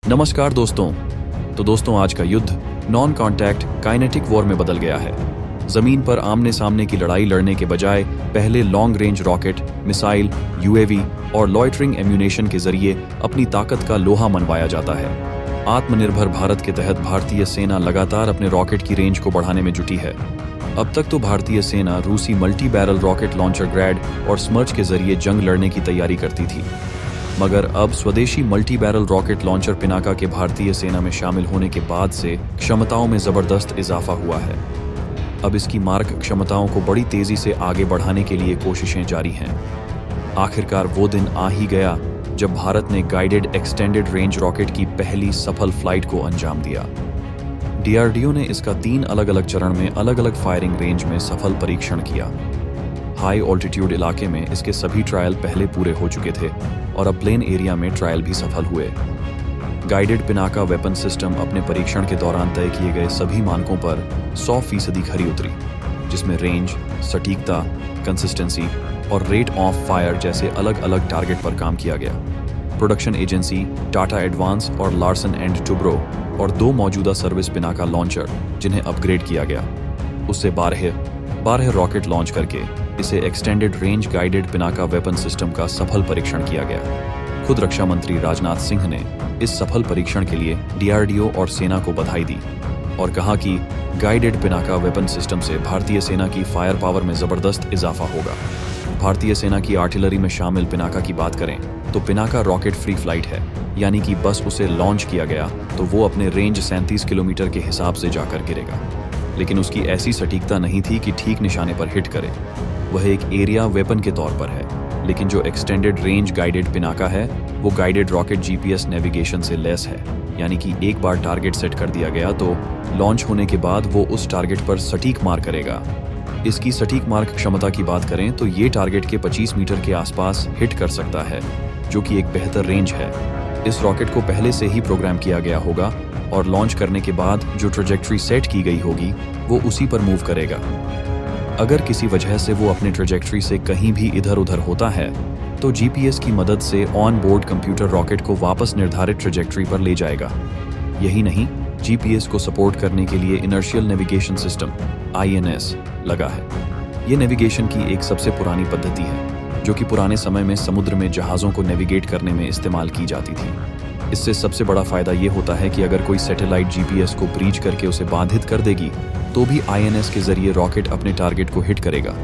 नमस्कार दोस्तों आज का युद्ध नॉन कॉन्टैक्ट काइनेटिक वॉर में बदल गया है। जमीन पर आमने सामने की लड़ाई लड़ने के बजाय पहले long range rocket, missile, UAV और लॉयटरिंग एम्यूनेशन के जरिए अपनी ताकत का लोहा मनवाया जाता है। आत्मनिर्भर भारत के तहत भारतीय सेना लगातार अपने रॉकेट की रेंज को बढ़ाने में जुटी है। अब तक तो भारतीय सेना रूसी मल्टी बैरल रॉकेट लॉन्चर ग्रैड और स्मर्च के जरिए जंग लड़ने की तैयारी करती थी, मगर अब स्वदेशी multi barrel rocket launcher Pinaka के भारतीय सेना में शामिल होने के बाद से क्षमताओं में जबरदस्त इजाफा हुआ है। अब इसकी मारक क्षमताओं को बड़ी तेजी से आगे बढ़ाने के लिए कोशिशें जारी हैं। आखिरकार वो दिन आ ही गया जब भारत ने गाइडेड एक्सटेंडेड रेंज रॉकेट की पहली सफल फ्लाइट को अंजाम दिया। डीआरडीओ ने इसका 3 अलग अलग चरण में अलग अलग फायरिंग रेंज में सफल परीक्षण किया। हाई ऑल्टीट्यूड इलाके में इसके सभी ट्रायल पहले पूरे हो चुके थे और अब प्लेन एरिया में ट्रायल भी सफल हुए। गाइडेड पिनाका वेपन सिस्टम अपने परीक्षण के दौरान तय किए गए सभी मानकों पर 100% खरी उतरी, जिसमें रेंज, सटीकता, कंसिस्टेंसी और रेट ऑफ फायर जैसे अलग अलग टारगेट पर काम किया गया। प्रोडक्शन एजेंसी टाटा एडवांस और लार्सन एंड टुब्रो और 2 मौजूदा सर्विस पिनाका लॉन्चर जिन्हें अपग्रेड किया गया, उससे 12 रॉकेट लॉन्च करके इसे extended range guided Pinaka weapon system का सफल परीक्षण किया गया। खुद रक्षा मंत्री राजनाथ सिंह ने इस सफल परीक्षण के लिए डीआरडीओ और सेना को बधाई दी और कहा कि गाइडेड पिनाका वेपन सिस्टम से भारतीय सेना की फायर पावर में जबरदस्त इजाफा होगा। भारतीय सेना की आर्टिलरी में शामिल पिनाका की बात करें तो पिनाका रॉकेट फ्री फ्लाइट है, यानी कि बस उसे लॉन्च किया गया तो वो अपने रेंज 37 किलोमीटर के हिसाब से जाकर गिरेगा। लेकिन उसकी ऐसी सटीकता नहीं थी कि ठीक निशाने पर हिट करे। वह एक एरिया वेपन के तौर पर है, लेकिन जो एक्सटेंडेड रेंज गाइडेड पिनाका है वो गाइडेड रॉकेट जीपीएस नेविगेशन से लैस है, यानी कि एक बार टारगेट सेट कर दिया गया तो लॉन्च होने के बाद वो उस टारगेट पर सटीक मार करेगा। इसकी सटीक मार क्षमता की बात करें तो ये टारगेट के 25 मीटर के आसपास हिट कर सकता है, जो कि एक बेहतर रेंज है। इस रॉकेट को पहले से ही प्रोग्राम किया गया होगा और लॉन्च करने के बाद जो ट्रेजेक्ट्री सेट की गई होगी वो उसी पर मूव करेगा। अगर किसी वजह से वो अपने ट्रेजेक्ट्री से कहीं भी इधर उधर होता है तो जीपीएस की मदद से ऑन बोर्ड कंप्यूटर रॉकेट को वापस निर्धारित ट्रेजेक्ट्री पर ले जाएगा। यही नहीं, जीपीएस को सपोर्ट करने के लिए इनर्शियल नेविगेशन सिस्टम INS लगा है। ये नेविगेशन की एक सबसे पुरानी पद्धति है जो कि पुराने समय में समुद्र में जहाज़ों को नेविगेट करने में इस्तेमाल की जाती थी। इससे सबसे बड़ा फायदा ये होता है कि अगर कोई सैटेलाइट जीपीएस को ब्रीच करके उसे बाधित कर देगी तो भी INS के जरिए रॉकेट अपने टारगेट को हिट करेगा।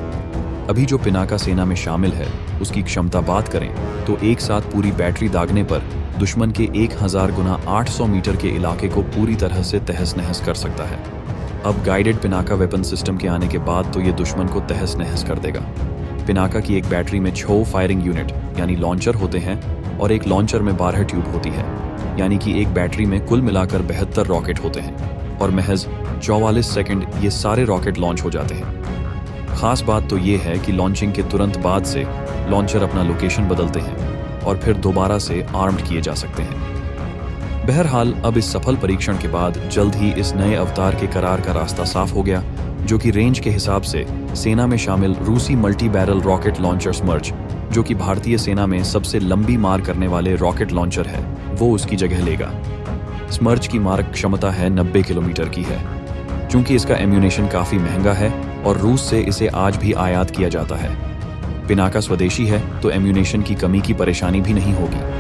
अभी जो पिनाका सेना में शामिल है उसकी क्षमता बात करें तो एक साथ पूरी बैटरी दागने पर दुश्मन के 1000 गुना 800 मीटर के इलाके को पूरी तरह से तहस नहस कर सकता है। अब गाइडेड पिनाका वेपन सिस्टम के आने के बाद तो ये दुश्मन को तहस नहस कर देगा। पिनाका की एक बैटरी में 6 फायरिंग यूनिट यानी लॉन्चर होते हैं और एक लॉन्चर में 12 ट्यूब होती है, यानी कि एक बैटरी में कुल मिलाकर 72 रॉकेट होते हैं और महज 44 सेकंड ये सारे रॉकेट लॉन्च हो जाते हैं। खास बात तो ये है कि लॉन्चिंग के तुरंत बाद से लॉन्चर अपना लोकेशन बदलते हैं और फिर दोबारा से आर्म्ड किए जा सकते हैं। बहरहाल अब इस सफल परीक्षण के बाद जल्द ही इस नए अवतार के करार का रास्ता साफ हो गया, जो कि रेंज के हिसाब से सेना में शामिल रूसी मल्टी बैरल रॉकेट लॉन्चर स्मर्च, जो कि भारतीय सेना में सबसे लंबी मार करने वाले रॉकेट लॉन्चर है, वो उसकी जगह लेगा। स्मर्च की मारक क्षमता है 90 किलोमीटर की है। चूंकि इसका एम्यूनेशन काफ़ी महंगा है और रूस से इसे आज भी आयात किया जाता है। पिनाका स्वदेशी है तो एम्यूनेशन की कमी की परेशानी भी नहीं होगी।